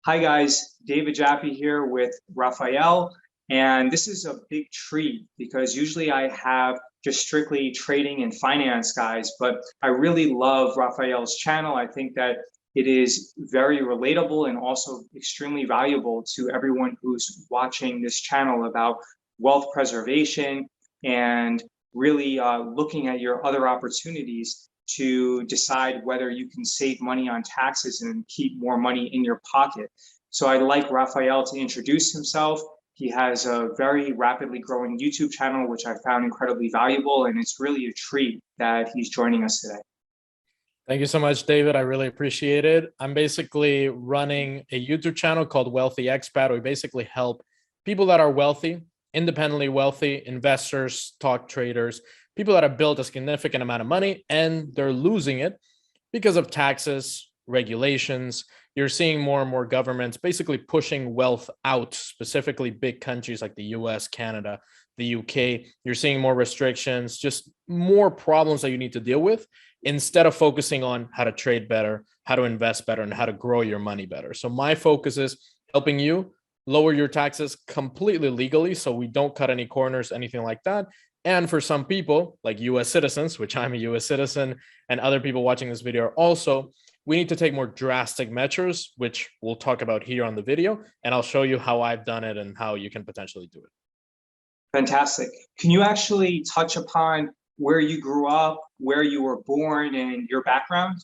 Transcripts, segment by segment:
Hi guys, David Jaffe here with Rafael, and this is a big treat because usually I have just strictly trading and finance guys, but I really love Rafael's channel. I think that it is very relatable and also extremely valuable to everyone who's watching this channel about wealth preservation and really looking at your other opportunities to decide whether you can save money on taxes and keep more money in your pocket. So I'd like Rafael to introduce himself. He has a very rapidly growing YouTube channel, which I found incredibly valuable, and it's really a treat that he's joining us today. Thank you so much, David. I really appreciate it. I'm basically running a YouTube channel called Wealthy Expat. We basically help people that are wealthy, independently wealthy, investors, stock traders, people that have built a significant amount of money and they're losing it because of taxes, regulations. You're seeing more and more governments basically pushing wealth out, specifically big countries like the US, Canada, the UK. You're seeing more restrictions, just more problems that you need to deal with instead of focusing on how to trade better, how to invest better, and how to grow your money better. So my focus is helping you lower your taxes completely legally so we don't cut any corners, anything like that. And for some people, like US citizens, which I'm a US citizen, and other people watching this video also, we need to take more drastic measures, which we'll talk about here on the video. And I'll show you how I've done it and how you can potentially do it. Fantastic. Can you actually touch upon where you grew up, where you were born, and your background?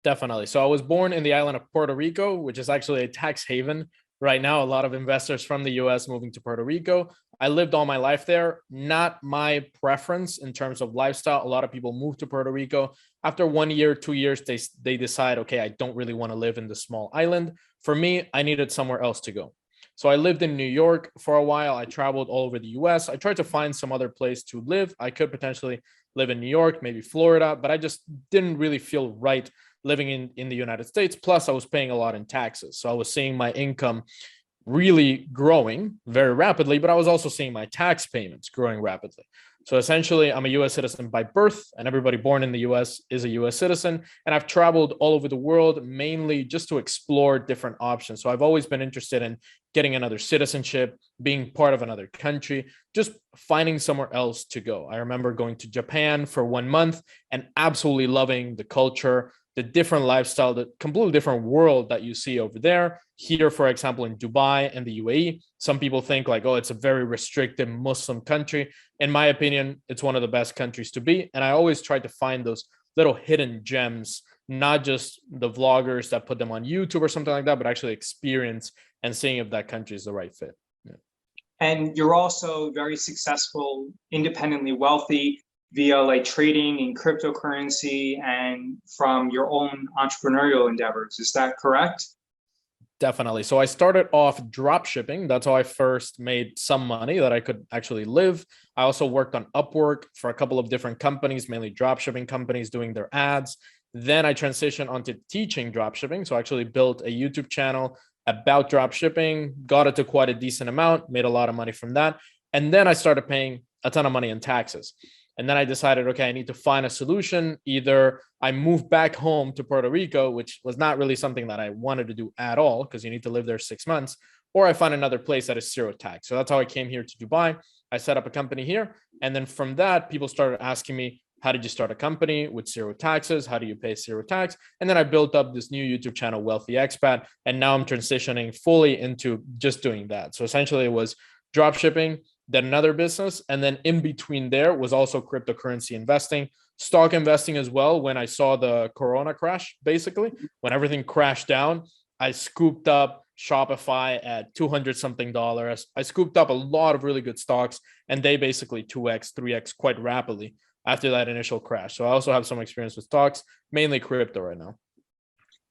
Definitely. So I was born in the island of Puerto Rico, which is actually a tax haven. Right now, a lot of investors from the US moving to Puerto Rico. I lived all my life there. Not my preference in terms of lifestyle. A lot of people move to Puerto Rico. After 1 year, 2 years, they decide, okay, I don't really want to live in the small island. For me, I needed somewhere else to go. So I lived in New York for a while. I traveled all over the US. I tried to find some other place to live. I could potentially live in New York, maybe Florida, but I just didn't really feel right living in the United States. Plus, I was paying a lot in taxes. So I was seeing my income really growing very rapidly, but I was also seeing my tax payments growing rapidly. So essentially, I'm a US citizen by birth, and everybody born in the US is a US citizen. And I've traveled all over the world, mainly just to explore different options. So I've always been interested in getting another citizenship, being part of another country, just finding somewhere else to go. I remember going to Japan for 1 month and absolutely loving the culture, the different lifestyle, the completely different world that you see over there. Here, for example, in Dubai and the UAE, some people think like, oh, it's a very restricted Muslim country. In my opinion, it's one of the best countries to be. And I always try to find those little hidden gems, not just the vloggers that put them on YouTube or something like that, but actually experience and seeing if that country is the right fit. Yeah. And you're also very successful, independently wealthy via like trading in cryptocurrency and from your own entrepreneurial endeavors. Is that correct? Definitely. So I started off drop shipping. That's how I first made some money that I could actually live. I also worked on Upwork for a couple of different companies, mainly drop shipping companies doing their ads. Then I transitioned onto teaching drop shipping. So I actually built a YouTube channel about drop shipping, got it to quite a decent amount, made a lot of money from that. And then I started paying a ton of money in taxes. And then I decided, okay, I need to find a solution. Either I move back home to Puerto Rico, which was not really something that I wanted to do at all, because you need to live there 6 months, or I find another place that is zero tax. So that's how I came here to Dubai. I set up a company here. And then from that, people started asking me, how did you start a company with zero taxes? How do you pay zero tax? And then I built up this new YouTube channel, Wealthy Expat. And now I'm transitioning fully into just doing that. So essentially it was drop shipping, then another business. And then in between there was also cryptocurrency investing, stock investing as well. When I saw the Corona crash, basically, when everything crashed down, I scooped up Shopify at 200 something dollars. I scooped up a lot of really good stocks and they basically 2x, 3x quite rapidly after that initial crash. So I also have some experience with stocks, mainly crypto right now.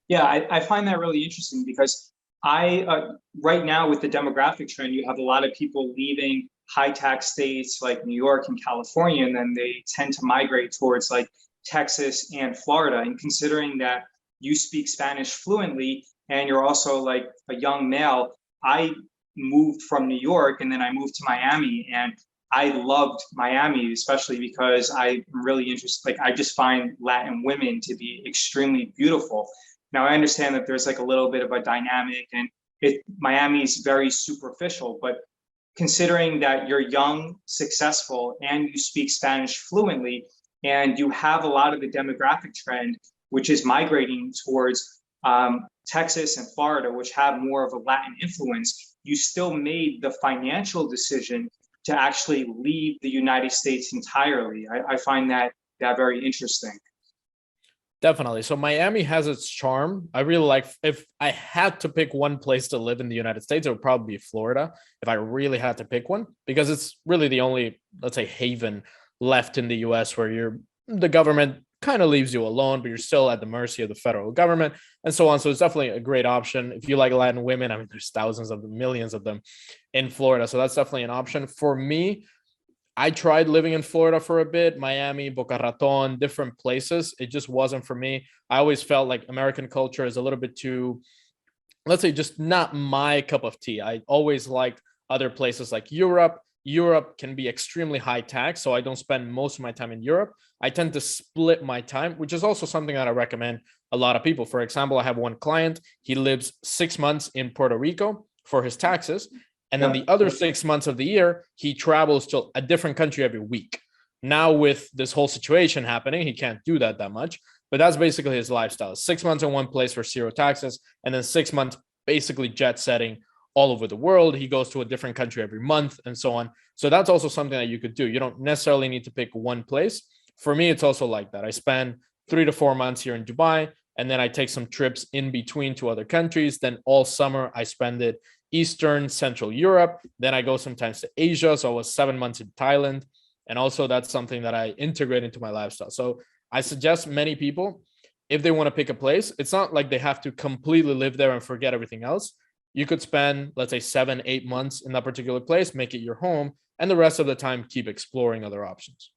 Yeah, I find that really interesting because right now with the demographic trend, you have a lot of people leaving high tax states like New York and California, and then they tend to migrate towards like Texas and Florida. And considering that you speak Spanish fluently and you're also like a young male, I moved from New York and then I moved to Miami, and I loved Miami, especially because I'm really interested. Like, I just find Latin women to be extremely beautiful. Now, I understand that there's like a little bit of a dynamic, and Miami's very superficial, but considering that you're young, successful, and you speak Spanish fluently, and you have a lot of the demographic trend, which is migrating towards Texas and Florida, which have more of a Latin influence, you still made the financial decision to actually leave the United States entirely. I find that very interesting. Definitely. So Miami has its charm. I really like, if I had to pick one place to live in the United States, it would probably be Florida if I really had to pick one, because it's really the only, let's say, haven left in the US where the government kind of leaves you alone, but you're still at the mercy of the federal government and so on. So it's definitely a great option. If you like Latin women, I mean, there's thousands of them, millions of them in Florida. So that's definitely an option. For me, I tried living in Florida for a bit, Miami, Boca Raton, different places. It just wasn't for me. I always felt like American culture is a little bit too, let's say, just not my cup of tea. I always liked other places like Europe. Europe can be extremely high tax, so I don't spend most of my time in Europe. I tend to split my time, which is also something that I recommend a lot of people. For example, I have one client, he lives 6 months in Puerto Rico for his taxes. And then the other 6 months of the year, he travels to a different country every week. Now, with this whole situation happening, he can't do that much. But that's basically his lifestyle. 6 months in one place for zero taxes, and then 6 months basically jet setting all over the world. He goes to a different country every month and so on. So that's also something that you could do. You don't necessarily need to pick one place. For me, it's also like that. I spend 3 to 4 months here in Dubai, and then I take some trips in between to other countries. Then all summer, I spend it Eastern, Central Europe. Then I go sometimes to Asia. So I was 7 months in Thailand. And also that's something that I integrate into my lifestyle. So I suggest many people, if they want to pick a place, it's not like they have to completely live there and forget everything else. You could spend, let's say, 7, 8 months in that particular place, make it your home, and the rest of the time keep exploring other options.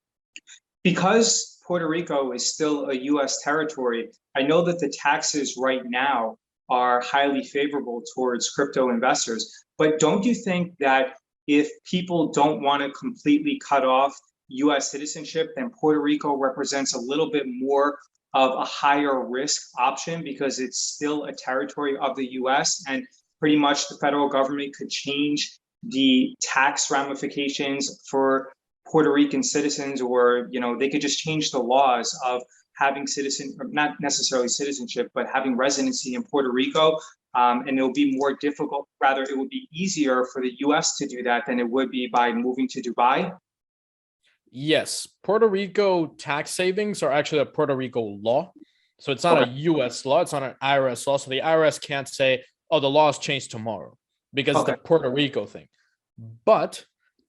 Because Puerto Rico is still a US territory, I know that the taxes right now are highly favorable towards crypto investors. But don't you think that if people don't want to completely cut off US citizenship, then Puerto Rico represents a little bit more of a higher risk option because it's still a territory of the US, and pretty much the federal government could change the tax ramifications for Puerto Rican citizens, or they could just change the laws of having not necessarily citizenship, but having residency in Puerto Rico. And it'll be more difficult, rather it would be easier for the US to do that than it would be by moving to Dubai. Yes, Puerto Rico tax savings are actually a Puerto Rico law. So it's not a US law, it's not an IRS law. So the IRS can't say, oh, the laws changed tomorrow, because it's a Puerto Rico thing. But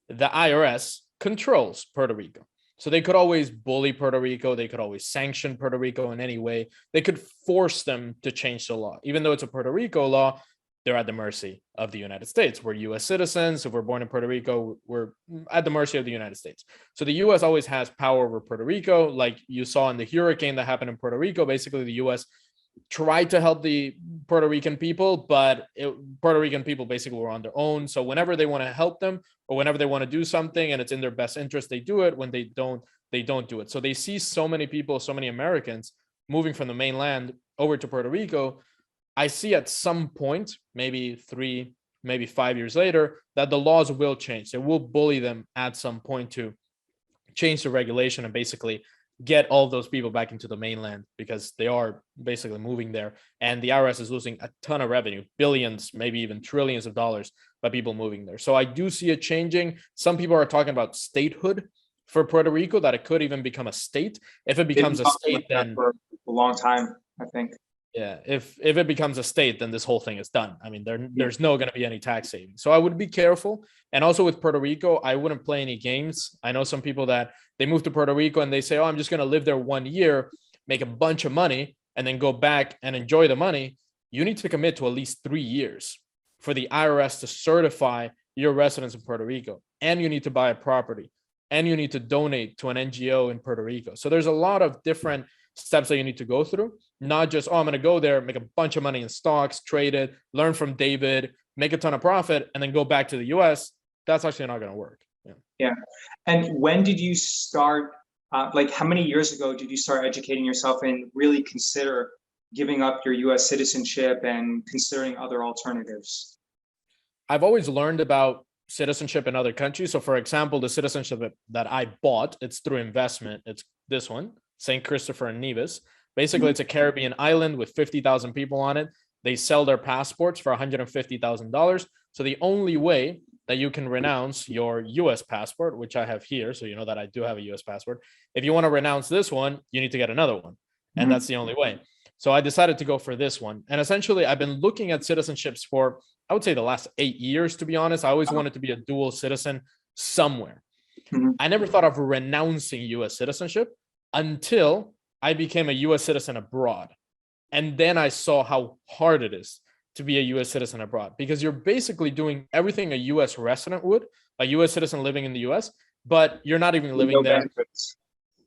the IRS controls Puerto Rico. So they could always bully Puerto Rico. They could always sanction Puerto Rico in any way. They could force them to change the law. Even though it's a Puerto Rico law, they're at the mercy of the United States. We're US citizens. If we're born in Puerto Rico, we're at the mercy of the United States. So the US always has power over Puerto Rico. Like you saw in the hurricane that happened in Puerto Rico, basically the US tried to help the Puerto Rican people, but Puerto Rican people basically were on their own. So whenever they want to help them, or whenever they want to do something and it's in their best interest, they do it. When they don't do it. So they see so many people, so many Americans moving from the mainland over to Puerto Rico. I see at some point, maybe 3, maybe 5 years later, that the laws will change. They will bully them at some point to change the regulation and basically get all those people back into the mainland, because they are basically moving there. And the IRS is losing a ton of revenue, billions, maybe even trillions of dollars by people moving there. So I do see it changing. Some people are talking about statehood for Puerto Rico, that it could even become a state. If it becomes a state, then for a long time, I think. Yeah, if it becomes a state, then this whole thing is done. I mean, there's no going to be any tax savings. So I would be careful. And also with Puerto Rico, I wouldn't play any games. I know some people that they move to Puerto Rico and they say, oh, I'm just going to live there 1 year, make a bunch of money, and then go back and enjoy the money. You need to commit to at least 3 years for the IRS to certify your residence in Puerto Rico. And you need to buy a property. And you need to donate to an NGO in Puerto Rico. So there's a lot of different steps that you need to go through, not just, oh, I'm going to go there, make a bunch of money in stocks, trade it, learn from David, make a ton of profit, and then go back to the US. That's actually not going to work. Yeah. And when did you start, like how many years ago did you start educating yourself and really consider giving up your US citizenship and considering other alternatives? I've always learned about citizenship in other countries. So for example, the citizenship that I bought, it's through investment. It's this one, St. Christopher and Nevis. Basically, it's a Caribbean island with 50,000 people on it. They sell their passports for $150,000. So the only way that you can renounce your US passport, which I have here, so you know that I do have a US passport. If you want to renounce this one, you need to get another one. And that's the only way. So I decided to go for this one. And essentially, I've been looking at citizenships for, I would say, the last 8 years, to be honest. I always wanted to be a dual citizen somewhere. I never thought of renouncing US citizenship until I became a US citizen abroad. And then I saw how hard it is to be a US citizen abroad, because you're basically doing everything a US resident would, a US citizen living in the US, but you're not even living there. Benefits.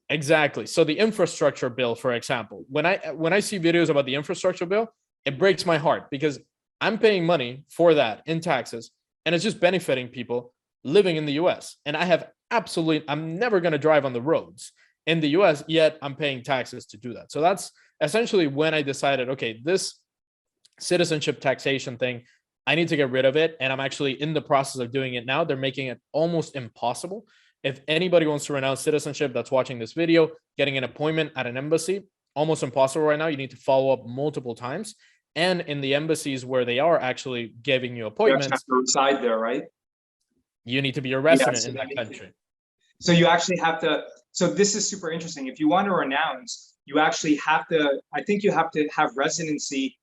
Exactly. So the infrastructure bill, for example, when I see videos about the infrastructure bill, it breaks my heart because I'm paying money for that in taxes, and it's just benefiting people living in the US. And I'm never going to drive on the roads in the US, yet I'm paying taxes to do that. So that's essentially when I decided, okay, this citizenship taxation thing, I need to get rid of it. And I'm actually in the process of doing it now. They're making it almost impossible. If anybody wants to renounce citizenship that's watching this video, getting an appointment at an embassy, almost impossible right now. You need to follow up multiple times. And in the embassies where they are actually giving you appointments, you have to reside there, right? You need to be a resident in that country. So you actually have to, so this is super interesting. If you want to renounce, you actually have to, I think you have to have residency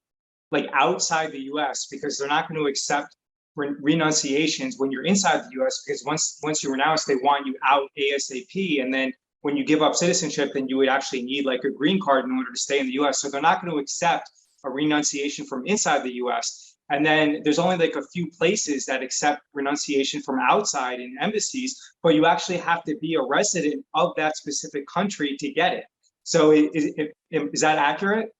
like outside the US, because they're not going to accept renunciations when you're inside the US, because once you renounce, they want you out ASAP. And then when you give up citizenship, then you would actually need like a green card in order to stay in the US. So they're not going to accept a renunciation from inside the US. And then there's only like a few places that accept renunciation from outside in embassies, but you actually have to be a resident of that specific country to get it. So is that accurate?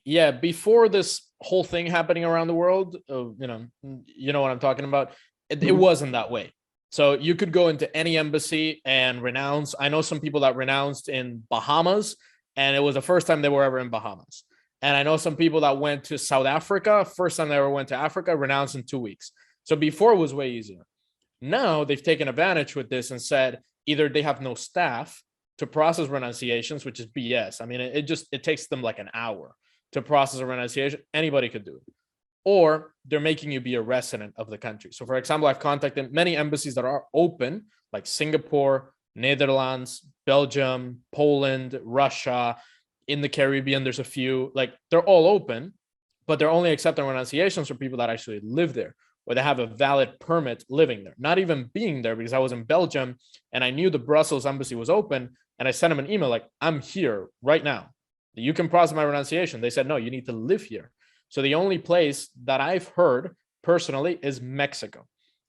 Yeah, before this whole thing happening around the world, you know what I'm talking about. It wasn't that way. So you could go into any embassy and renounce. I know some people that renounced in Bahamas, and it was the first time they were ever in Bahamas. And I know some people that went to South Africa, first time they ever went to Africa, renounced in 2 weeks. So before it was way easier. Now they've taken advantage with this and said either they have no staff to process renunciations, which is BS. I mean, it takes them like an hour to process a renunciation. Anybody could do it. Or they're making you be a resident of the country. So for example, I've contacted many embassies that are open, like Singapore, Netherlands, Belgium, Poland, Russia. In the Caribbean, there's a few, like they're all open, but they're only accepting renunciations for people that actually live there, or they have a valid permit living there, not even being there, because I was in Belgium and I knew the Brussels embassy was open, and I sent them an email like, I'm here right now. You can process my renunciation. They said, no, you need to live here. So the only place that I've heard personally is Mexico,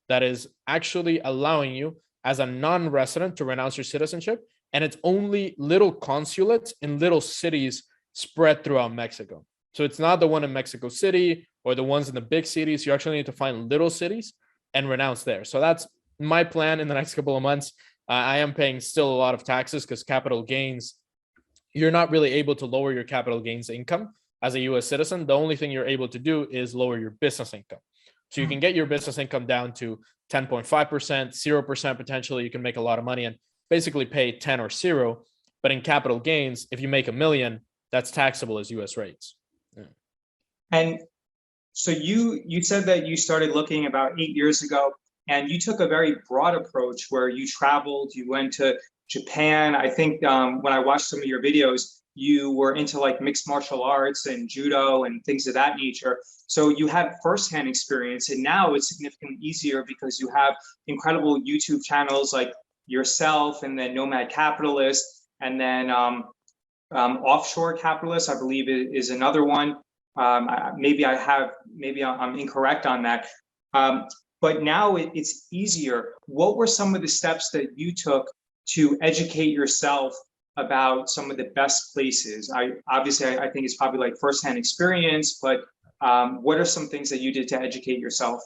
that is actually allowing you as a non-resident to renounce your citizenship. And it's only little consulates in little cities spread throughout Mexico. So it's not the one in Mexico City or the ones in the big cities. You actually need to find little cities and renounce there. So that's my plan in the next couple of months. I am paying still a lot of taxes because capital gains, you're not really able to lower your capital gains income as a US citizen. The only thing you're able to do is lower your business income. So you can get your business income down to 10.5%, 0% potentially. You can make a lot of money and basically pay 10 or 0. But in capital gains, if you make $1 million, that's taxable as US rates. Yeah. And so you said that you started looking about 8 years ago, and you took a very broad approach where you traveled, you went to Japan. I think when I watched some of your videos, you were into like mixed martial arts and judo and things of that nature. So you had firsthand experience, and now it's significantly easier because you have incredible YouTube channels like yourself, and then Nomad Capitalist, and then Offshore Capitalist, I believe is another one. Maybe I'm incorrect on that. But now it's easier. What were some of the steps that you took to educate yourself about some of the best places? I think it's probably like firsthand experience, but what are some things that you did to educate yourself?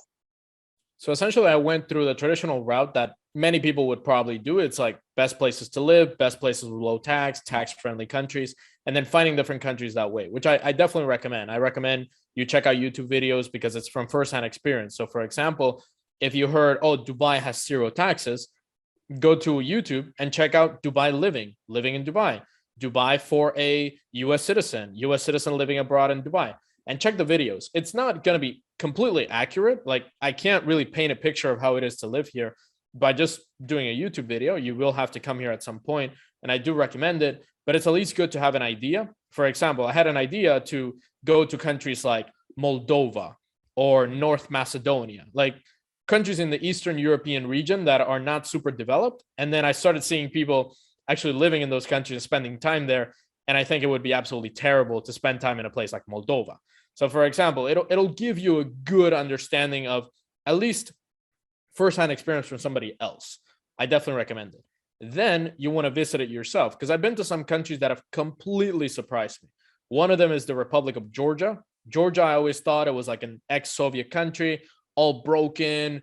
So essentially, I went through the traditional route that many people would probably do. It's like best places to live, best places with low tax-friendly countries, and then finding different countries that way, which I definitely recommend. I recommend you check out YouTube videos because it's from firsthand experience. So for example, if you heard, oh, Dubai has zero taxes, go to YouTube and check out Dubai living in Dubai for a US citizen living abroad in Dubai, and check the videos. It's not going to be completely accurate. Like, I can't really paint a picture of how it is to live here by just doing a YouTube video. You will have to come here at some point, and I do recommend it, but it's at least good to have an idea. For example, I had an idea to go to countries like Moldova or North Macedonia, like countries in the Eastern European region that are not super developed. And then I started seeing people actually living in those countries and spending time there. And I think it would be absolutely terrible to spend time in a place like Moldova. So for example, it'll give you a good understanding of at least firsthand experience from somebody else. I definitely recommend it. Then you want to visit it yourself, because I've been to some countries that have completely surprised me. One of them is the Republic of Georgia. Georgia, I always thought it was like an ex-Soviet country, all broken.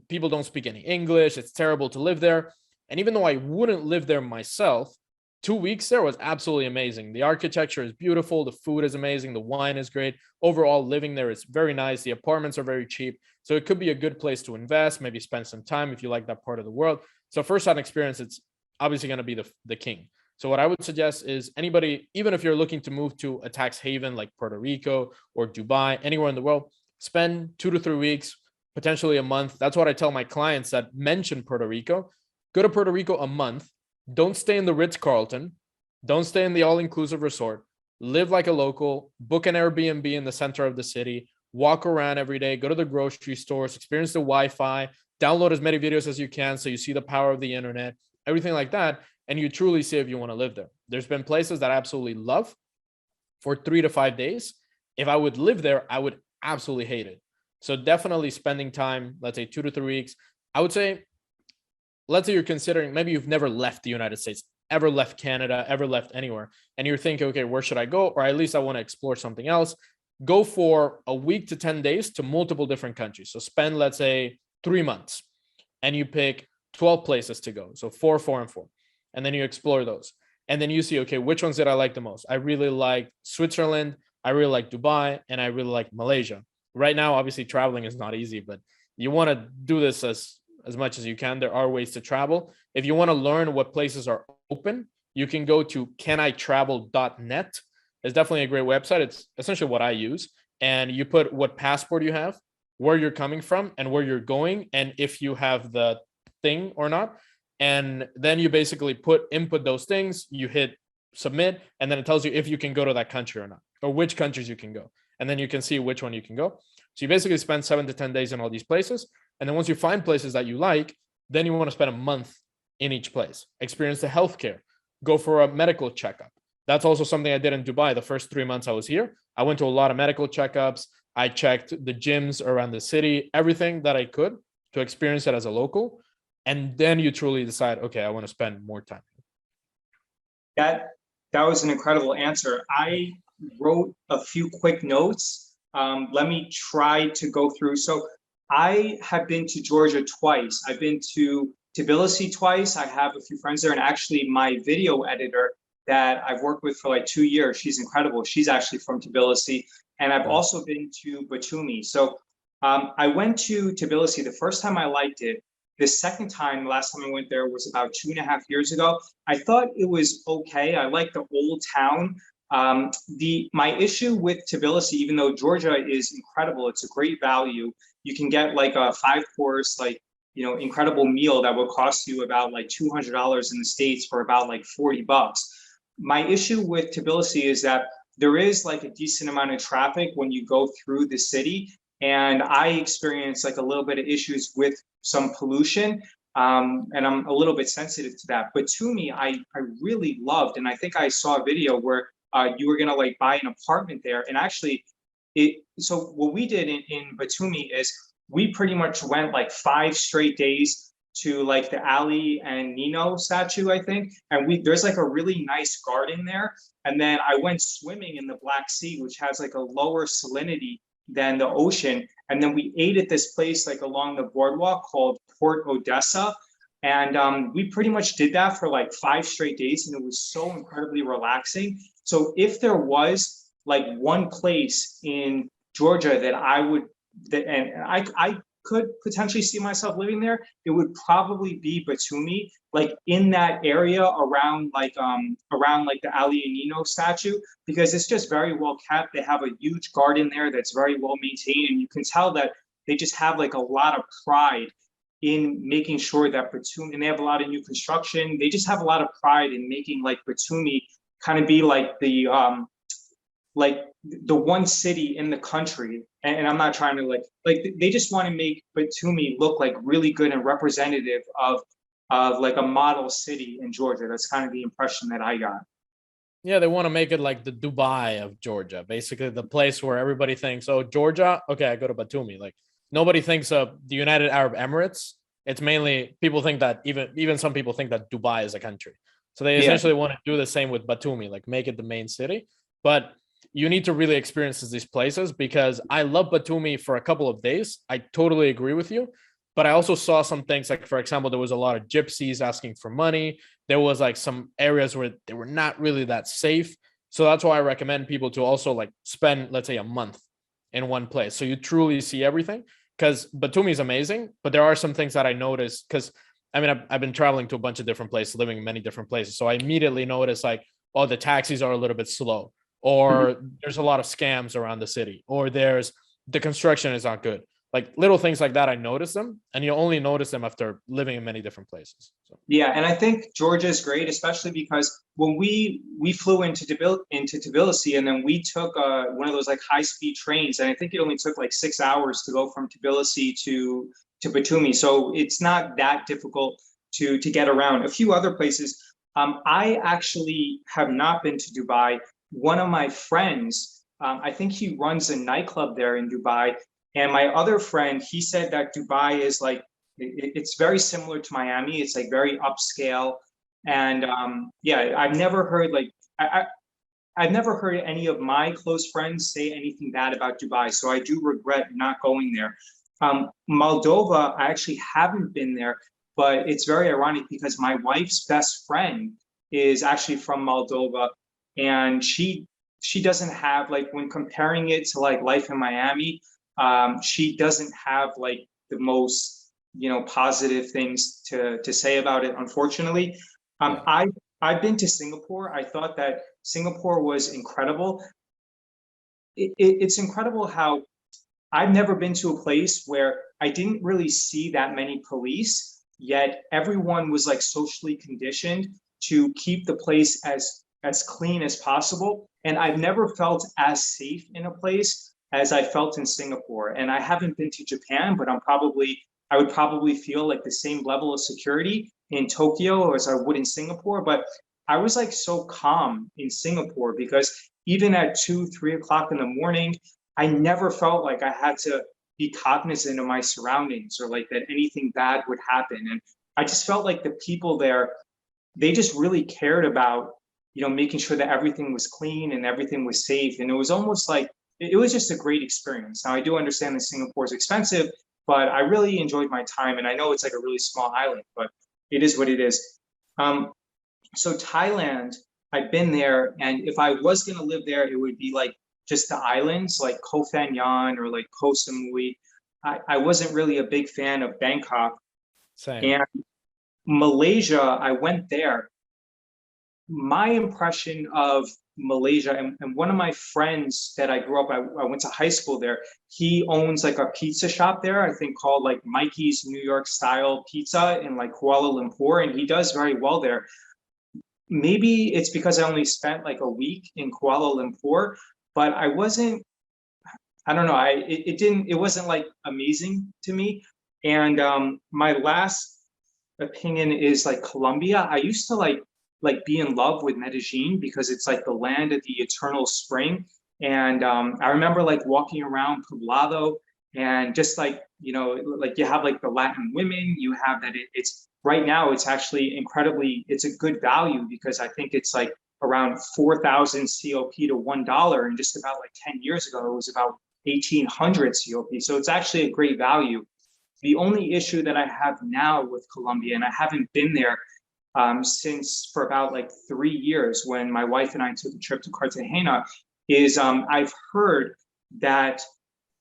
People don't speak any English. It's terrible to live there. And even though I wouldn't live there myself, 2 weeks there was absolutely amazing. The architecture is beautiful. The food is amazing. The wine is great. Overall, living there is very nice. The apartments are very cheap. So it could be a good place to invest, maybe spend some time if you like that part of the world. So first-hand experience, it's obviously going to be the king. So what I would suggest is anybody, even if you're looking to move to a tax haven like Puerto Rico or Dubai, anywhere in the world, spend 2 to 3 weeks, potentially a month. That's what I tell my clients that mention Puerto Rico. Go to Puerto Rico a month. Don't stay in the Ritz-Carlton. Don't stay in the all-inclusive resort. Live like a local. Book an Airbnb in the center of the city. Walk around every day. Go to the grocery stores. Experience the Wi-Fi. Download as many videos as you can so you see the power of the internet. Everything like that. And you truly see if you want to live there. There's been places that I absolutely love for 3 to 5 days. If I would live there, I would absolutely hate it. So definitely spending time, let's say 2 to 3 weeks. I would say, let's say you're considering, maybe you've never left the United States, ever left Canada, ever left anywhere, and you're thinking, okay, where should I go? Or at least I want to explore something else. Go for a week to 10 days to multiple different countries. So spend, let's say, 3 months, and you pick 12 places to go. So 4, 4, and 4. And then you explore those. And then you see, okay, which ones did I like the most? I really like Switzerland, I really like Dubai, and I really like Malaysia. Right now, obviously, traveling is not easy, but you want to do this as much as you can. There are ways to travel. If you want to learn what places are open, you can go to canitravel.net. It's definitely a great website. It's essentially what I use. And you put what passport you have, where you're coming from, and where you're going, and if you have the thing or not. And then you basically input those things, you hit submit, and then it tells you if you can go to that country or not, or which countries you can go. And then you can see which one you can go. So you basically spend 7 to 10 days in all these places. And then once you find places that you like, then you want to spend a month in each place. Experience the healthcare. Go for a medical checkup. That's also something I did in Dubai. The first 3 months I was here, I went to a lot of medical checkups. I checked the gyms around the city, everything that I could to experience it as a local. And then you truly decide, okay, I want to spend more time. That was an incredible answer. I wrote a few quick notes. Let me try to go through. So I have been to Georgia twice. I've been to Tbilisi twice. I have a few friends there, and actually my video editor that I've worked with for like 2 years, she's incredible. She's actually from Tbilisi. And I've also been to Batumi. So I went to Tbilisi. The first time I liked it. The second time, last time I went there was about 2.5 years ago. I thought it was okay. I like the old town. My issue with Tbilisi, even though Georgia is incredible, it's a great value. You can get like a 5-course, like, incredible meal that will cost you about like $200 in the States for about like $40. My issue with Tbilisi is that there is like a decent amount of traffic when you go through the city. And I experienced like a little bit of issues with some pollution. And I'm a little bit sensitive to that. But to me, I really loved, and I think I saw a video where you were gonna like buy an apartment there. And actually, so what we did in Batumi is we pretty much went like 5 straight days to like the Ali and Nino statue, I think. And there's like a really nice garden there. And then I went swimming in the Black Sea, which has like a lower salinity than the ocean. And then we ate at this place like along the boardwalk called Port Odessa. And we pretty much did that for like 5 straight days, and it was so incredibly relaxing. So if there was like one place in Georgia that I would, and I could potentially see myself living there, it would probably be Batumi, like in that area around like the Ali Nino statue, because it's just very well kept. They have a huge garden there that's very well maintained, and you can tell that they just have like a lot of pride in making sure that Batumi, and they have a lot of new construction. They just have a lot of pride in making like Batumi kind of be like the one city in the country. And I'm not trying to like they just want to make Batumi look like really good and representative of like a model city in Georgia. That's kind of the impression that I got. Yeah, they want to make it like the Dubai of Georgia, basically the place where everybody thinks, oh, Georgia, okay, I go to Batumi. Like nobody thinks of the United Arab Emirates. It's mainly people think that even some people think that Dubai is a country. So they Yeah. essentially want to do the same with Batumi, like make it the main city. But you need to really experience these places, because I love Batumi for a couple of days. I totally agree with you. But I also saw some things like, for example, there was a lot of gypsies asking for money. There was like some areas where they were not really that safe. So that's why I recommend people to also like spend, let's say, a month in one place, so you truly see everything. Because Batumi is amazing, but there are some things that I noticed, because I mean, I've been traveling to a bunch of different places, living in many different places. So I immediately noticed like, oh, the taxis are a little bit slow, or there's a lot of scams around the city, or there's the construction is not good. Like little things like that, I notice them, and you only notice them after living in many different places. So. Yeah, and I think Georgia is great, especially because when we flew into Tbilisi, and then we took one of those like high speed trains, and I think it only took like 6 hours to go from Tbilisi to Batumi. So it's not that difficult to get around. A few other places. I actually have not been to Dubai. One of my friends, I think he runs a nightclub there in Dubai. And my other friend, he said that Dubai is like, it's very similar to Miami. It's like very upscale. And yeah, I've never heard like, I've never heard any of my close friends say anything bad about Dubai. So I do regret not going there. Moldova, I actually haven't been there, but it's very ironic because my wife's best friend is actually from Moldova, and she doesn't have, like, when comparing it to like life in Miami, she doesn't have like the most, positive things to say about it, unfortunately. I've been to Singapore. I thought that Singapore was incredible. It's incredible how I've never been to a place where I didn't really see that many police, yet everyone was like socially conditioned to keep the place as clean as possible. And I've never felt as safe in a place as I felt in Singapore. And I haven't been to Japan, but I would probably feel like the same level of security in Tokyo as I would in Singapore. But I was like so calm in Singapore because even at 2, 3 o'clock in the morning, I never felt like I had to be cognizant of my surroundings or like that anything bad would happen. And I just felt like the people there, they just really cared about, making sure that everything was clean and everything was safe. And it was almost like, it was just a great experience. Now, I do understand that Singapore is expensive, but I really enjoyed my time. And I know it's like a really small island, but it is what it is. So Thailand, I've been there. And if I was going to live there, it would be like just the islands like Koh Phangan or like Koh Samui. I wasn't really a big fan of Bangkok. Same. And Malaysia, I went there. My impression of Malaysia, and one of my friends that I grew up, I went to high school there. He owns like a pizza shop there, I think called like Mikey's New York Style Pizza in like Kuala Lumpur, and he does very well there. Maybe it's because I only spent like a week in Kuala Lumpur, but I don't know. It wasn't like amazing to me. And my last opinion is like Colombia. I used to like be in love with Medellin because it's like the land of the eternal spring. And I remember like walking around Poblado and just like, like you have like the Latin women, you have that it's right now, it's actually it's a good value because I think it's like around 4,000 COP to $1. And just about like 10 years ago, it was about 1,800 COP. So it's actually a great value. The only issue that I have now with Colombia, and I haven't been there since for about like 3 years when my wife and I took a trip to Cartagena, is I've heard that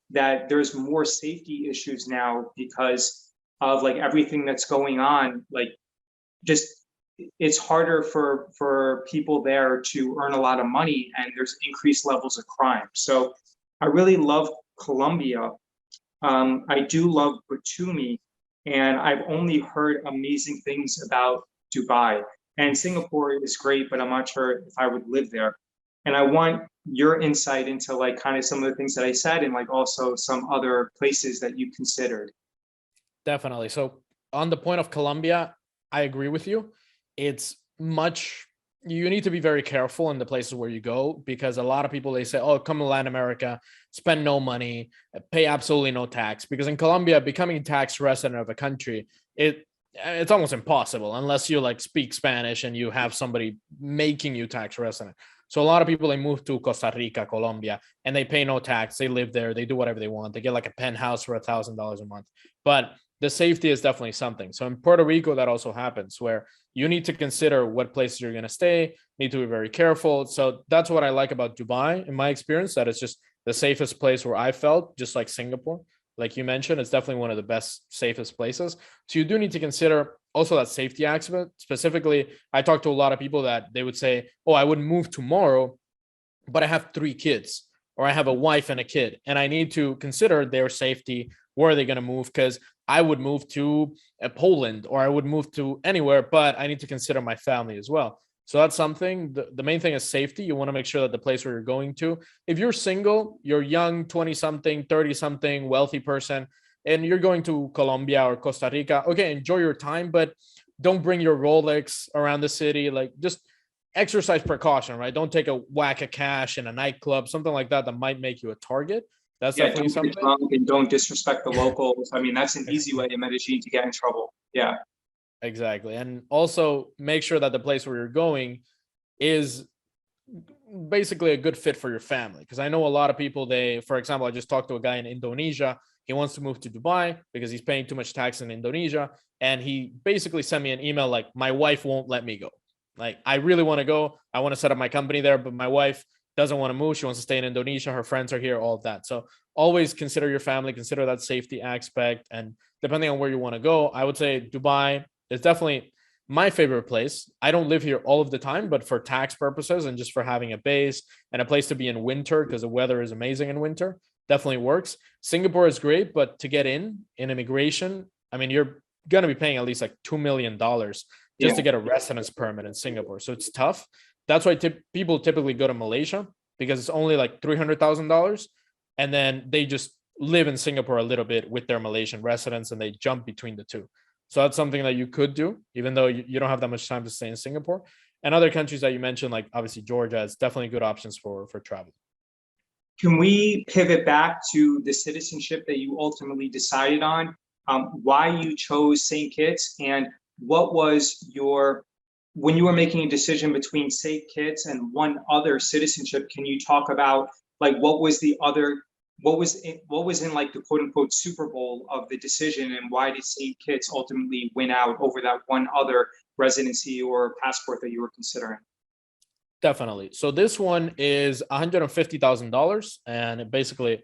there's more safety issues now because of like everything that's going on. Like, just it's harder for people there to earn a lot of money, and there's increased levels of crime. So I really love Colombia. I do love Batumi, and I've only heard amazing things about Dubai. And Singapore is great, but I'm not sure if I would live there. And I want your insight into like kind of some of the things that I said, and like also some other places that you considered. Definitely. So on the point of Colombia, I agree with you. It's much, you need to be very careful in the places where you go, because a lot of people, they say, oh, come to Latin America, spend no money, pay absolutely no tax. Because in Colombia, becoming a tax resident of a country, it's almost impossible unless you like speak Spanish and you have somebody making you tax resident. So a lot of people, they move to Costa Rica, Colombia, and they pay no tax. They live there. They do whatever they want. They get like a penthouse for $1,000 a month. But the safety is definitely something. So in Puerto Rico, that also happens, where you need to consider what places you're going to stay, need to be very careful. So that's what I like about Dubai, in my experience, that it's just the safest place where I felt, just like Singapore. Like you mentioned, it's definitely one of the best, safest places. So you do need to consider also that safety aspect. Specifically, I talked to a lot of people that they would say, oh, I would move tomorrow, but I have 3 kids, or I have a wife and a kid, and I need to consider their safety. Where are they going to move? Because I would move to Poland, or I would move to anywhere, but I need to consider my family as well. So that's something. The main thing is safety. You want to make sure that the place where you're going to, if you're single, you're young, 20 something, 30 something, wealthy person, and you're going to Colombia or Costa Rica, okay, enjoy your time, but don't bring your Rolex around the city. Like, just exercise precaution, right? Don't take a whack of cash in a nightclub, something like that might make you a target. That's Yeah, definitely don't get something. drunk and don't disrespect the locals. I mean, that's an easy way in Medellin to get in trouble. Yeah. Exactly. And also make sure that the place where you're going is basically a good fit for your family. Because I know a lot of people, they, for example, I just talked to a guy in Indonesia. He wants to move to Dubai because he's paying too much tax in Indonesia. And he basically sent me an email like, my wife won't let me go. Like, I really want to go. I want to set up my company there, but my wife doesn't want to move. She wants to stay in Indonesia. Her friends are here, all of that. So always consider your family, consider that safety aspect. And depending on where you want to go, I would say Dubai is definitely my favorite place. I don't live here all of the time, but for tax purposes and just for having a base and a place to be in winter, because the weather is amazing in winter, definitely works. Singapore is great, but to get in immigration, I mean, you're going to be paying at least like $2 million just to get a residence permit in Singapore. So it's tough. That's why people typically go to Malaysia, because it's only like $300,000. And then they just live in Singapore a little bit with their Malaysian residents, and they jump between the two. So that's something that you could do, even though you don't have that much time to stay in Singapore. And other countries that you mentioned, like obviously Georgia, it's definitely good options for travel. Can we pivot back to the citizenship that you ultimately decided on? Why you chose St. Kitts, and what was your, when you were making a decision between St. Kitts and one other citizenship, can you talk about like what was the other, what was in like the quote unquote Super Bowl of the decision, and why did St. Kitts ultimately win out over that one other residency or passport that you were considering? Definitely. So this one is $150,000, and basically,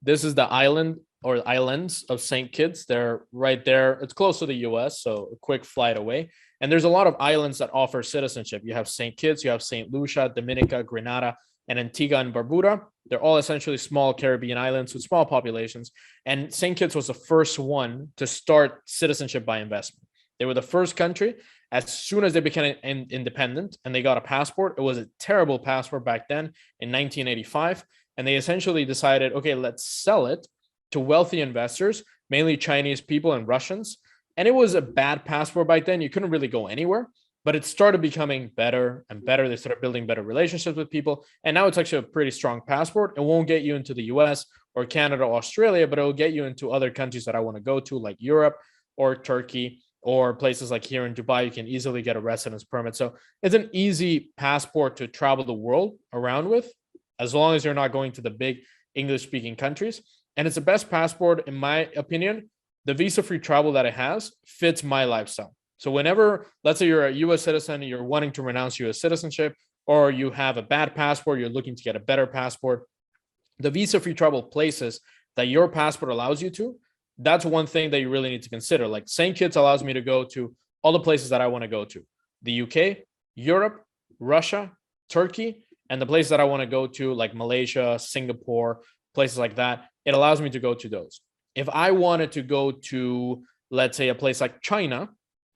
this is the island or islands of St. Kitts. They're right there. It's close to the U.S., so a quick flight away. And there's a lot of islands that offer citizenship. You have St. Kitts, you have St. Lucia, Dominica, Grenada, and Antigua and Barbuda. They're all essentially small Caribbean islands with small populations. And St. Kitts was the first one to start citizenship by investment. They were the first country. As soon as they became independent and they got a passport, it was a terrible passport back then in 1985. And they essentially decided, okay, let's sell it to wealthy investors, mainly Chinese people and Russians. And it was a bad passport back then. You couldn't really go anywhere, but it started becoming better and better. They started building better relationships with people. And now it's actually a pretty strong passport. It won't get you into the US or Canada or Australia, but it will get you into other countries that I want to go to, like Europe or Turkey, or places like here in Dubai. You can easily get a residence permit. So it's an easy passport to travel the world around with, as long as you're not going to the big English speaking countries. And it's the best passport, in my opinion, the visa-free travel that it has fits my lifestyle. So whenever, let's say you're a US citizen, you're wanting to renounce US citizenship, or you have a bad passport, you're looking to get a better passport, the visa-free travel places that your passport allows you to, that's one thing that you really need to consider. Like St. Kitts allows me to go to all the places that I want to go to: the UK, Europe, Russia, Turkey, and the places that I want to go to, like Malaysia, Singapore, places like that. It allows me to go to those. If I wanted to go to, let's say, a place like China,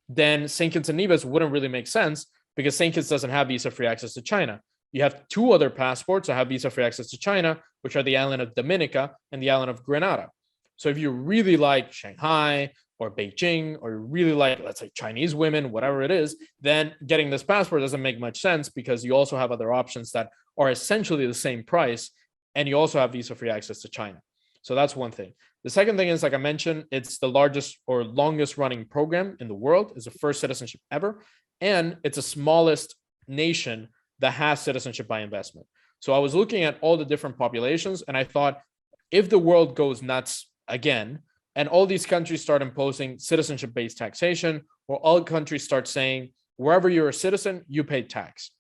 then St. Kitts and Nevis wouldn't really make sense because St. Kitts doesn't have visa-free access to China. You have two other passports that have visa-free access to China, which are the island of Dominica and the island of Grenada. So if you really like Shanghai or Beijing, or you really like, let's say, Chinese women, whatever it is, then getting this passport doesn't make much sense because you also have other options that are essentially the same price, and you also have visa-free access to China. So that's one thing. The second thing is, like I mentioned, it's the largest or longest running program in the world. It's the first citizenship ever. And it's the smallest nation that has citizenship by investment. So I was looking at all the different populations, and I thought, if the world goes nuts again, and all these countries start imposing citizenship-based taxation, or all countries start saying, wherever you're a citizen, you pay tax.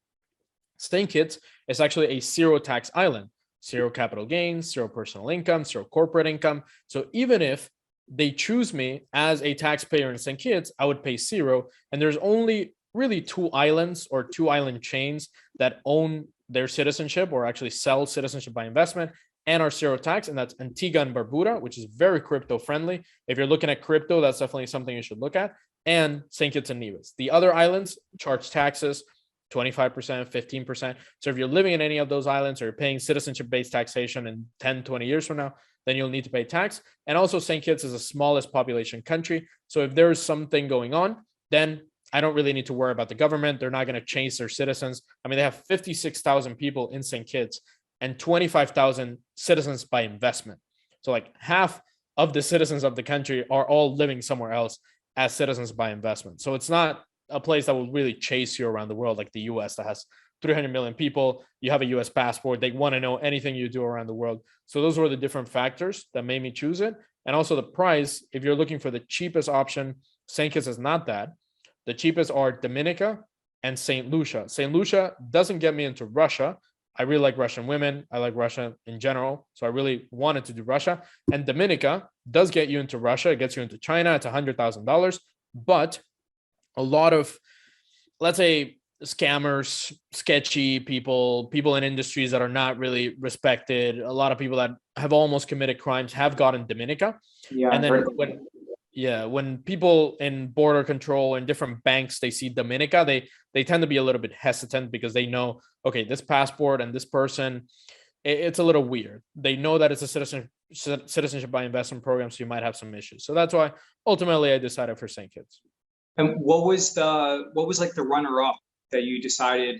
St. Kitts is actually a zero tax island. Zero capital gains, zero personal income, zero corporate income. So even if they choose me as a taxpayer in St. Kitts, I would pay zero. And there's only really two islands or two island chains that own their citizenship, or actually sell citizenship by investment, and are zero tax. And that's Antigua and Barbuda, which is very crypto friendly. If you're looking at crypto, that's definitely something you should look at. And St. Kitts and Nevis. The other islands charge taxes 25%, 15%. So if you're living in any of those islands, or you're paying citizenship-based taxation in 10, 20 years from now, then you'll need to pay tax. And also St. Kitts is the smallest population country. So if there's something going on, then I don't really need to worry about the government. They're not going to chase their citizens. I mean, they have 56,000 people in St. Kitts and 25,000 citizens by investment. So like half of the citizens of the country are all living somewhere else as citizens by investment. So it's not a place that will really chase you around the world like the US that has 300 million people. You have a US passport. They want to know anything you do around the world. So those were the different factors that made me choose it. And also the price, if you're looking for the cheapest option, St. Kitts is not that. The cheapest are Dominica and St. Lucia. St. Lucia doesn't get me into Russia. I really like Russian women. I like Russia in general. So I really wanted to do Russia. And Dominica does get you into Russia. It gets you into China. It's $100,000. But a lot of, let's say, scammers, sketchy people in industries that are not really respected, a lot of people that have almost committed crimes have gotten Dominica. Yeah, and then when people in border control and different banks, they see Dominica, they tend to be a little bit hesitant because they know, okay, this passport and this person, it's a little weird. They know that it's a citizenship by investment program, so you might have some issues. So that's why ultimately I decided for St. Kitts. And what was like the runner-up that you decided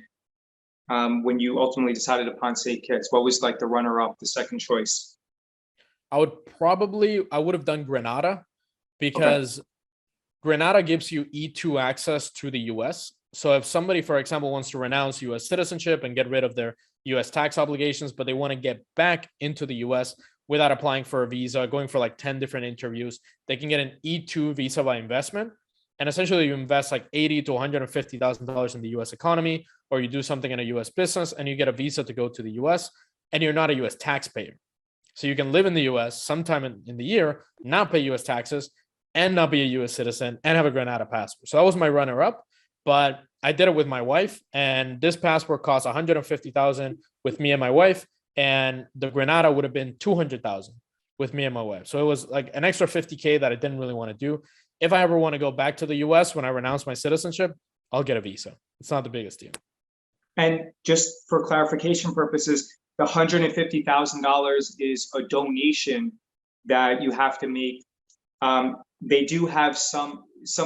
when you ultimately decided upon St. Kitts? What was like the runner-up, the second choice? I would have done Grenada, because Grenada gives you E2 access to the US. So if somebody, for example, wants to renounce US citizenship and get rid of their US tax obligations, but they want to get back into the US without applying for a visa, going for like 10 different interviews, they can get an E2 visa by investment. And essentially you invest like $80,000 to $150,000 in the US economy, or you do something in a US business and you get a visa to go to the US, and you're not a US taxpayer. So you can live in the US sometime in the year, not pay US taxes, and not be a US citizen, and have a Grenada passport. So that was my runner-up, but I did it with my wife, and this passport cost $150,000 with me and my wife, and the Grenada would have been $200,000 with me and my wife. So it was like an extra $50K that I didn't really want to do. If I ever want to go back to the US when I renounce my citizenship, I'll get a visa. It's not the biggest deal. And just for clarification purposes, the $150,000 is a donation that you have to make. They do have some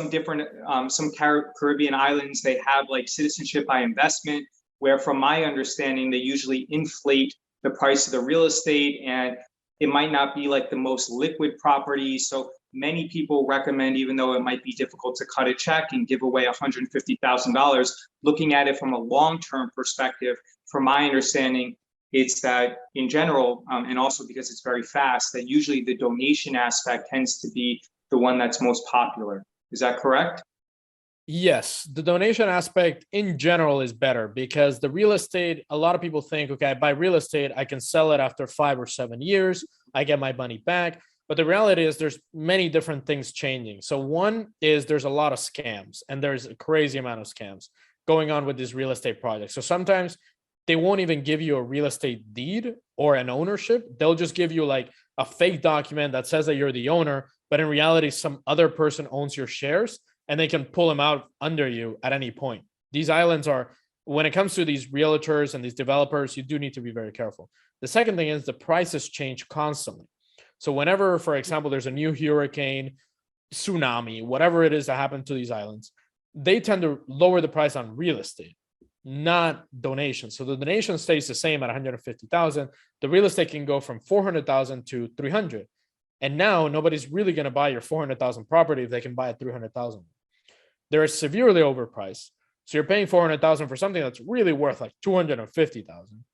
different, some Caribbean islands, they have like citizenship by investment, where from my understanding, they usually inflate the price of the real estate, and it might not be like the most liquid property. So many people recommend, even though it might be difficult to cut a check and give away $150,000, looking at it from a long-term perspective, from my understanding, it's that in general, and also because it's very fast, that usually the donation aspect tends to be the one that's most popular. Is that correct? Yes, the donation aspect in general is better because the real estate, a lot of people think, okay, I buy real estate, I can sell it after 5 or 7 years, I get my money back. But the reality is there's many different things changing. So one is there's a lot of scams, and there's a crazy amount of scams going on with these real estate projects. So sometimes they won't even give you a real estate deed or an ownership. They'll just give you like a fake document that says that you're the owner, but in reality, some other person owns your shares and they can pull them out under you at any point. These islands are, when it comes to these realtors and these developers, you do need to be very careful. The second thing is the prices change constantly. So whenever, for example, there's a new hurricane, tsunami, whatever it is that happened to these islands, they tend to lower the price on real estate, not donations. So the donation stays the same at 150,000. The real estate can go from 400,000 to 300. And now nobody's really going to buy your 400,000 property if they can buy at 300,000. They're severely overpriced. So you're paying 400,000 for something that's really worth like 250,000.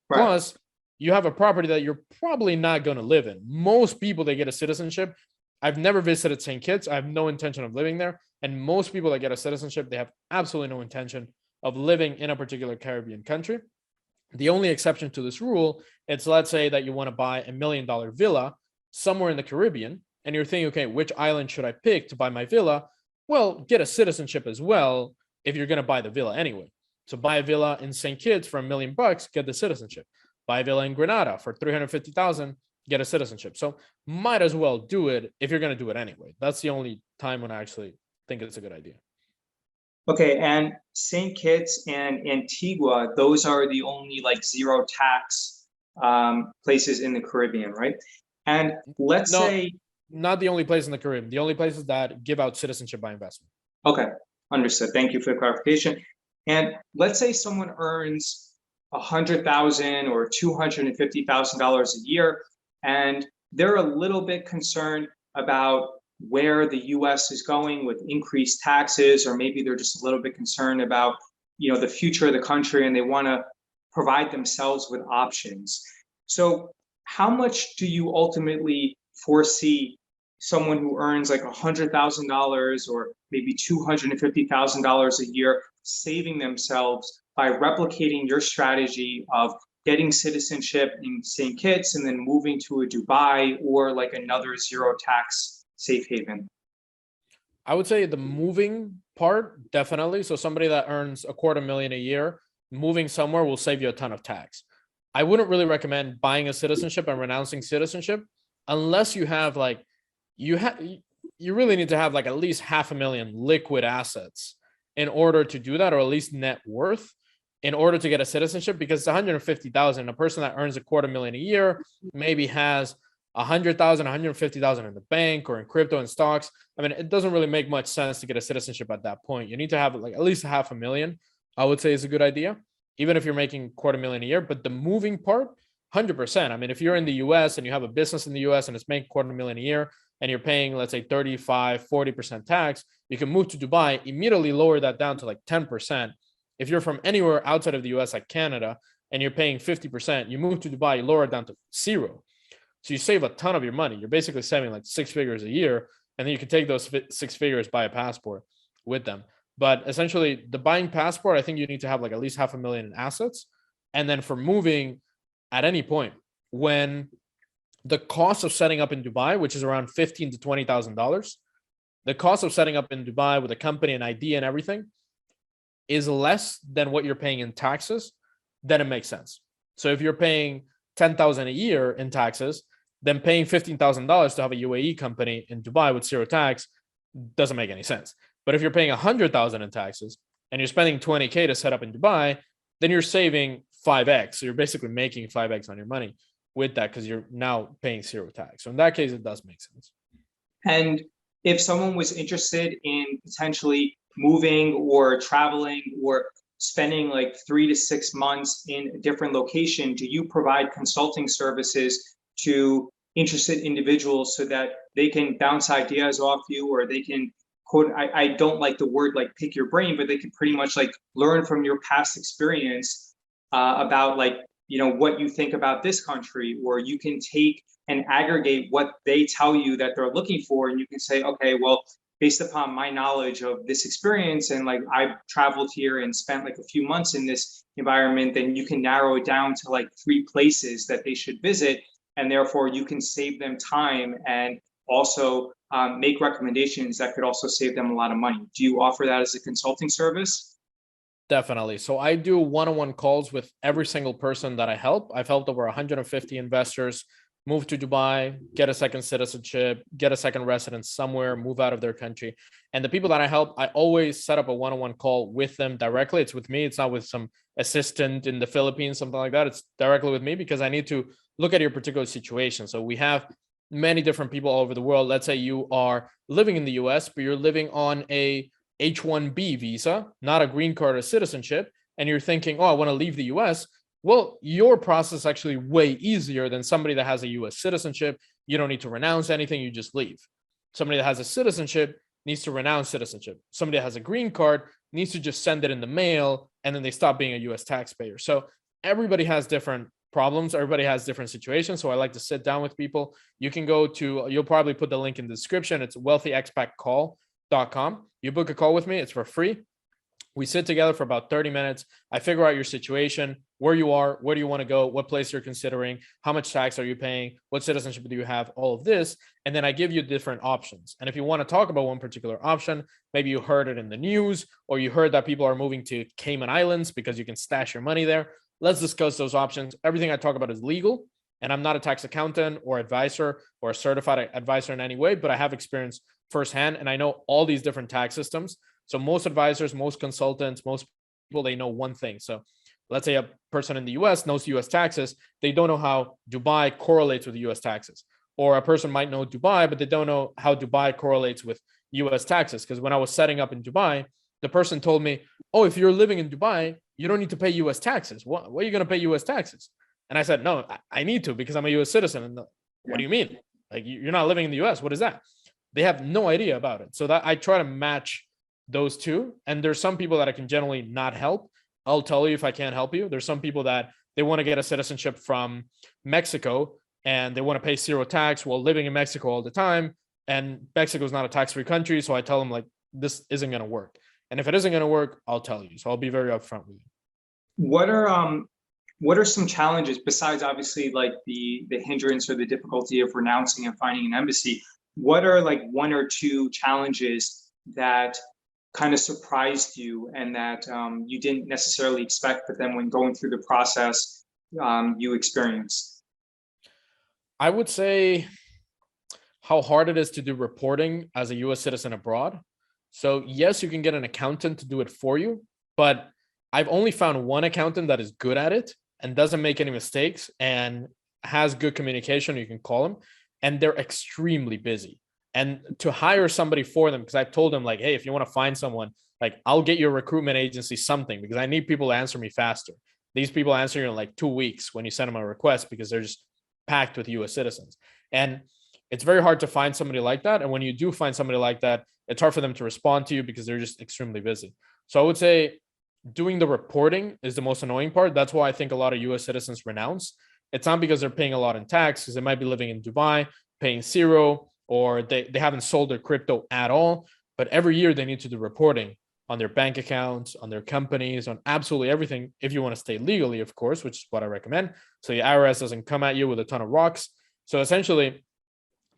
Right. Plus, you have a property that you're probably not going to live in. Most people that get a citizenship, I've never visited St. Kitts. I have no intention of living there. And most people that get a citizenship, they have absolutely no intention of living in a particular Caribbean country. The only exception to this rule is, let's say that you want to buy $1 million villa somewhere in the Caribbean, and you're thinking, okay, which island should I pick to buy my villa? Well, get a citizenship as well if you're going to buy the villa anyway. So buy a villa in St. Kitts for $1 million, get the citizenship. Buy a villa in Grenada for 350,000, get a citizenship. So might as well do it if you're going to do it anyway. That's the only time when I actually think it's a good idea. Okay, and St. Kitts and Antigua, those are the only like zero tax places in the Caribbean, right? And let's say not the only place in the Caribbean, the only places that give out citizenship by investment. Okay, understood. Thank you for the clarification. And let's say someone earns $100,000 or $250,000 a year, and they're a little bit concerned about where the U.S. is going with increased taxes, or maybe they're just a little bit concerned about, the future of the country, and they want to provide themselves with options. So how much do you ultimately foresee someone who earns like $100,000 or maybe $250,000 a year saving themselves by replicating your strategy of getting citizenship in St. Kitts and then moving to a Dubai or like another zero tax safe haven? I would say the moving part, definitely. So somebody that earns $250,000 a year, moving somewhere will save you a ton of tax. I wouldn't really recommend buying a citizenship and renouncing citizenship unless you have you really need to have like at least $500,000 liquid assets in order to do that, or at least net worth in order to get a citizenship, because it's 150,000. A person that earns $250,000 a year maybe has 100,000, 150,000 in the bank or in crypto and stocks. I mean, it doesn't really make much sense to get a citizenship at that point. You need to have like at least $500,000, I would say, is a good idea, even if you're making $250,000 a year. But the moving part, 100%. I mean, if you're in the US and you have a business in the US and it's making $250,000 a year and you're paying, let's say 35, 40% tax, you can move to Dubai, immediately lower that down to like 10%. If you're from anywhere outside of the US, like Canada, and you're paying 50%, you move to Dubai, you lower it down to 0. So you save a ton of your money. You're basically saving like 6 figures a year, and then you can take those 6 figures, buy a passport with them. But essentially, the buying passport, I think you need to have like at least $500,000 in assets. And then for moving at any point, when the cost of setting up in Dubai, which is around $15,000 to $20,000, the cost of setting up in Dubai with a company and ID and everything is less than what you're paying in taxes, then it makes sense. So if you're paying $10,000 a year in taxes, then paying $15,000 to have a UAE company in Dubai with 0 tax doesn't make any sense. But if you're paying $100,000 in taxes and you're spending $20,000 to set up in Dubai, then you're saving 5x. So you're basically making 5x on your money with that, because you're now paying 0 tax. So in that case, it does make sense. And if someone was interested in potentially moving or traveling or spending like 3 to 6 months in a different location, do you provide consulting services to interested individuals so that they can bounce ideas off you, or they can quote, I don't like the word like pick your brain, but they can pretty much like learn from your past experience about like, what you think about this country, or you can take and aggregate what they tell you that they're looking for. And you can say, okay, well, based upon my knowledge of this experience, and like I've traveled here and spent like a few months in this environment, then you can narrow it down to like 3 places that they should visit. And therefore you can save them time and also make recommendations that could also save them a lot of money. Do you offer that as a consulting service? Definitely. So I do one-on-one calls with every single person that I help. I've helped over 150 investors move to Dubai, get a second citizenship, get a second residence somewhere, move out of their country. And the people that I help, I always set up a one-on-one call with them directly. It's with me. It's not with some assistant in the Philippines, something like that. It's directly with me because I need to look at your particular situation. So we have many different people all over the world. Let's say you are living in the US, but you're living on a H-1B visa, not a green card or citizenship. And you're thinking, oh, I want to leave the US. Well, your process is actually way easier than somebody that has a US citizenship. You don't need to renounce anything, you just leave. Somebody that has a citizenship needs to renounce citizenship. Somebody that has a green card needs to just send it in the mail, and then they stop being a US taxpayer. So everybody has different problems. Everybody has different situations. So I like to sit down with people. You can go to, you'll probably put the link in the description. It's wealthyexpatcall.com. You book a call with me. It's for free. We sit together for about 30 minutes. I figure out your situation, where you are, where do you want to go, what place you're considering, how much tax are you paying, what citizenship do you have, all of this. And then I give you different options. And if you want to talk about one particular option, maybe you heard it in the news, or you heard that people are moving to Cayman Islands because you can stash your money there. Let's discuss those options. Everything I talk about is legal, and I'm not a tax accountant or advisor or a certified advisor in any way, but I have experience firsthand, and I know all these different tax systems. So most advisors, most consultants, most people, they know one thing. So let's say a person in the US knows US taxes. They don't know how Dubai correlates with US taxes. Or a person might know Dubai, but they don't know how Dubai correlates with US taxes. Because when I was setting up in Dubai, the person told me, oh, if you're living in Dubai, you don't need to pay US taxes. What are you going to pay US taxes? And I said, no, I need to because I'm a US citizen. And what do you mean? Like, you're not living in the US. What is that? They have no idea about it. So that I try to match those two. And there's some people that I can generally not help. I'll tell you if I can't help you. There's some people that they want to get a citizenship from Mexico and they want to pay 0 tax while living in Mexico all the time. And Mexico is not a tax-free country. So I tell them, like, this isn't going to work. And if it isn't going to work, I'll tell you. So I'll be very upfront with you. What are some challenges besides obviously like the hindrance or the difficulty of renouncing and finding an embassy? What are like 1 or 2 challenges that kind of surprised you and that you didn't necessarily expect, but then when going through the process, you experienced? I would say how hard it is to do reporting as a US citizen abroad. So yes, you can get an accountant to do it for you, but I've only found one accountant that is good at it and doesn't make any mistakes and has good communication. You can call them, and they're extremely busy. And to hire somebody for them, because I've told them, like, hey, if you want to find someone, like, I'll get your recruitment agency something, because I need people to answer me faster. These people answer you in like 2 weeks when you send them a request, because they're just packed with US citizens. And it's very hard to find somebody like that. And when you do find somebody like that, it's hard for them to respond to you because they're just extremely busy. So I would say doing the reporting is the most annoying part. That's why I think a lot of US citizens renounce. It's not because they're paying a lot in tax, because they might be living in Dubai, paying 0, or they haven't sold their crypto at all. But every year they need to do reporting on their bank accounts, on their companies, on absolutely everything, if you want to stay legally, of course, which is what I recommend. So the IRS doesn't come at you with a ton of rocks. So essentially,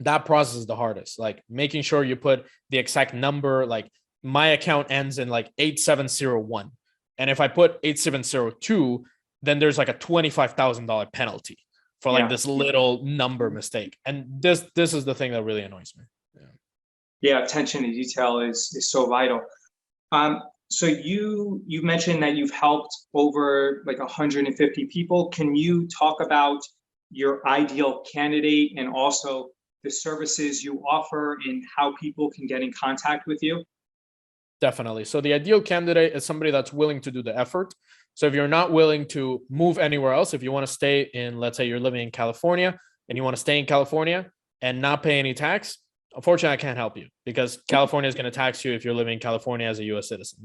that process is the hardest, like making sure you put the exact number. Like, my account ends in like 8701. And if I put 8702, then there's like a $25,000 penalty for like this little number mistake. And this is the thing that really annoys me. Yeah, attention to detail is so vital. So you mentioned that you've helped over like 150 people. Can you talk about your ideal candidate and also the services you offer and how people can get in contact with you? Definitely. So the ideal candidate is somebody that's willing to do the effort. So if you're not willing to move anywhere else, if you want to stay in, let's say you're living in California and you want to stay in California and not pay any tax, unfortunately, I can't help you, because California is going to tax you if you're living in California as a US citizen.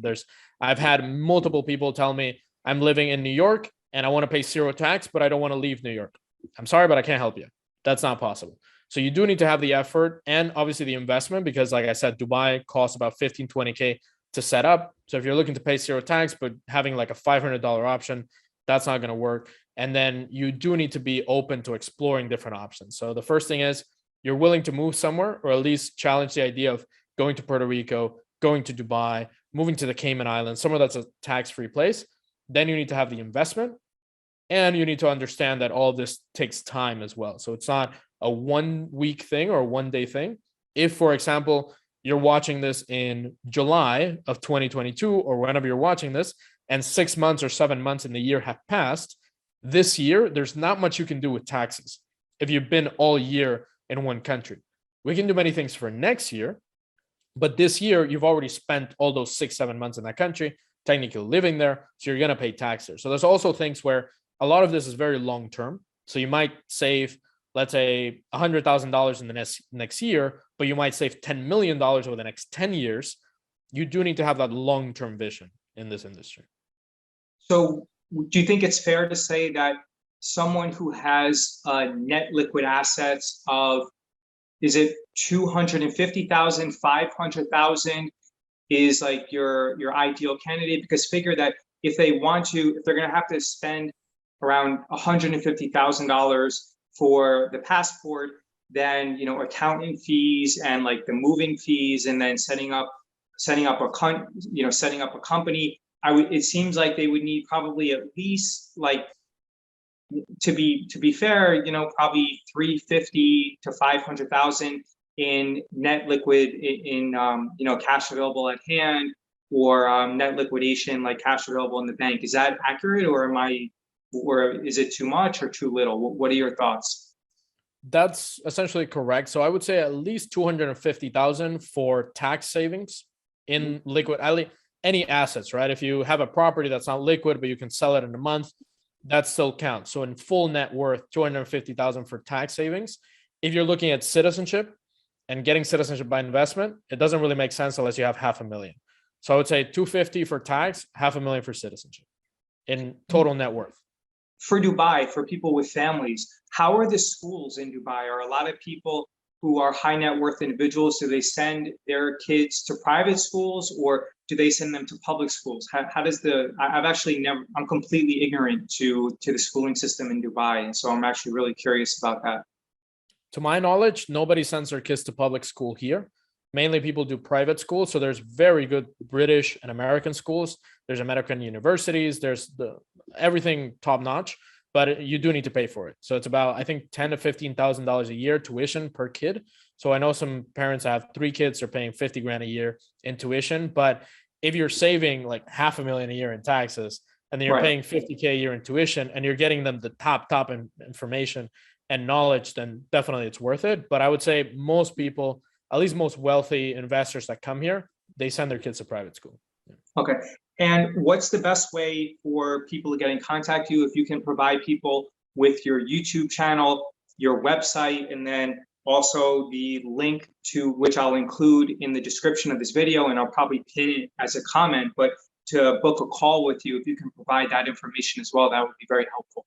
I've had multiple people tell me, I'm living in New York and I want to pay 0 tax, but I don't want to leave New York. I'm sorry, but I can't help you. That's not possible. So you do need to have the effort and obviously the investment, because like I said, Dubai costs about 15, 20K to set up. So if you're looking to pay zero tax, but having like a $500 option, that's not going to work. And then you do need to be open to exploring different options. So the first thing is you're willing to move somewhere, or at least challenge the idea of going to Puerto Rico, going to Dubai, moving to the Cayman Islands, somewhere that's a tax-free place. Then you need to have the investment, and you need to understand that all of this takes time as well. So it's not a 1 week thing or a 1 day thing. If, for example, you're watching this in July of 2022 or whenever you're watching this, and 6 months or 7 months in the year have passed, this year, there's not much you can do with taxes if you've been all year in one country. We can do many things for next year, but this year, you've already spent all those 6, 7 months in that country, technically living there, so you're going to pay tax there. So there's also things where a lot of this is very long term. So you might save, let's say, $100,000 in the next year, but you might save $10 million over the next 10 years. You do need to have that long-term vision in this industry. So do you think it's fair to say that someone who has net liquid assets of, is it 250,000, 500,000 is like your ideal candidate? Because figure that if they're going to have to spend around $150,000 for the passport, then, you know, accounting fees and like the moving fees, and then setting up a company, it seems like they would need probably at least, like, to be fair, you know, probably 350 to 500,000 in net liquid, in you know, cash available at hand, or net liquidation, like cash available in the bank. Is that accurate, or is it too much or too little? What are your thoughts? That's essentially correct. So I would say at least 250,000 for tax savings in liquid, any assets, right? If you have a property that's not liquid, but you can sell it in a month, that still counts. So in full net worth, 250,000 for tax savings. If you're looking at citizenship and getting citizenship by investment, it doesn't really make sense unless you have $500,000. So I would say 250 for tax, $500,000 for citizenship in total net worth. For Dubai, for people with families, how are the schools in Dubai? Are a lot of people who are high net worth individuals, do they send their kids to private schools, or do they send them to public schools? How does I'm completely ignorant to the schooling system in Dubai. And so I'm actually really curious about that. To my knowledge, nobody sends their kids to public school here. Mainly people do private schools. So there's very good British and American schools. There's American universities. There's everything top notch, but you do need to pay for it. So it's about, I think, $10,000 to $15,000 a year tuition per kid. So I know some parents have 3 kids are paying 50 grand a year in tuition. But if you're saving like $500,000 a year in taxes, and then you're paying 50K a year in tuition, and you're getting them the top information and knowledge, then definitely it's worth it. But I would say most people, at least most wealthy investors that come here, they send their kids to private school. Okay. And what's the best way for people to get in contact with you? If you can provide people with your YouTube channel, your website, and then also the link to which I'll include in the description of this video, and I'll probably pin it as a comment, but to book a call with you, if you can provide that information as well, that would be very helpful.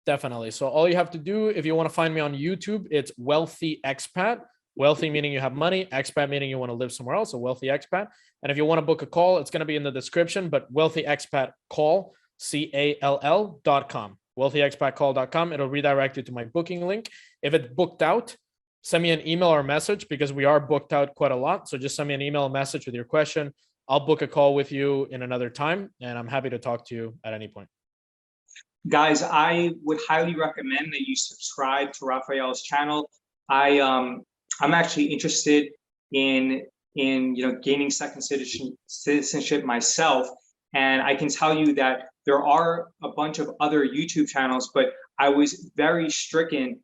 Definitely. So all you have to do, if you want to find me on YouTube, it's Wealthy Expat. Wealthy meaning you have money, expat meaning you want to live somewhere else, a wealthy expat. And if you want to book a call, it's going to be in the description, but Wealthy Expat Call, CALL.com, wealthyexpatcall.com. It'll redirect you to my booking link. If it's booked out, send me an email or message, because we are booked out quite a lot. So just send me an email or message with your question. I'll book a call with you in another time, and I'm happy to talk to you at any point. Guys, I would highly recommend that you subscribe to Rafael's channel. I'm actually interested in gaining second citizenship myself, and I can tell you that there are a bunch of other YouTube channels, but I was very stricken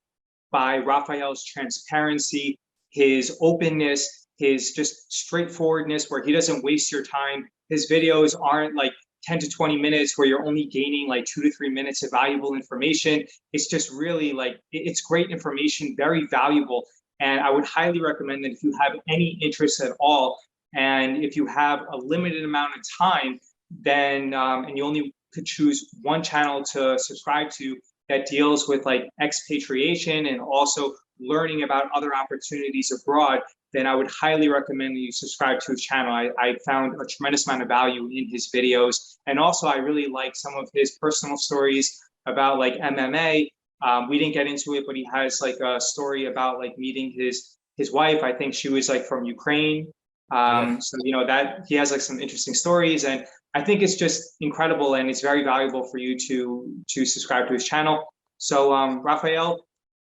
by Rafael's transparency, his openness, his just straightforwardness, where he doesn't waste your time. His videos aren't like 10 to 20 minutes where you're only gaining like 2 to 3 minutes of valuable information. It's just really like, it's great information, very valuable. And I would highly recommend that if you have any interest at all, and if you have a limited amount of time, then and you only could choose one channel to subscribe to, that deals with like expatriation and also learning about other opportunities abroad, then I would highly recommend that you subscribe to his channel. I found a tremendous amount of value in his videos. And also I really like some of his personal stories about like MMA. We didn't get into it, but he has like a story about like meeting his wife. I think she was like from Ukraine. So, you know, that he has like some interesting stories, and I think it's just incredible, and it's very valuable for you to subscribe to his channel. So, Rafael,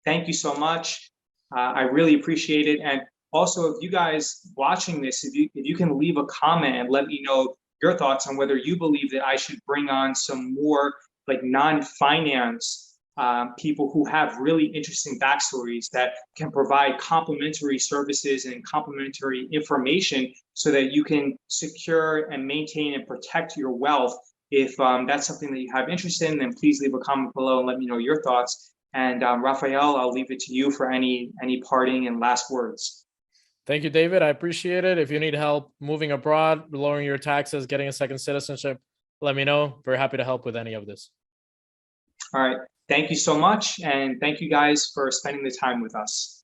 thank you so much. I really appreciate it. And also, if you guys watching this, if you can leave a comment and let me know your thoughts on whether you believe that I should bring on some more like non-finance people who have really interesting backstories that can provide complementary services and complementary information so that you can secure and maintain and protect your wealth. If that's something that you have interest in, then please leave a comment below and let me know your thoughts. And Rafael, I'll leave it to you for any parting and last words. Thank you, David. I appreciate it. If you need help moving abroad, lowering your taxes, getting a second citizenship, let me know. Very happy to help with any of this. All right. Thank you so much. And thank you guys for spending the time with us.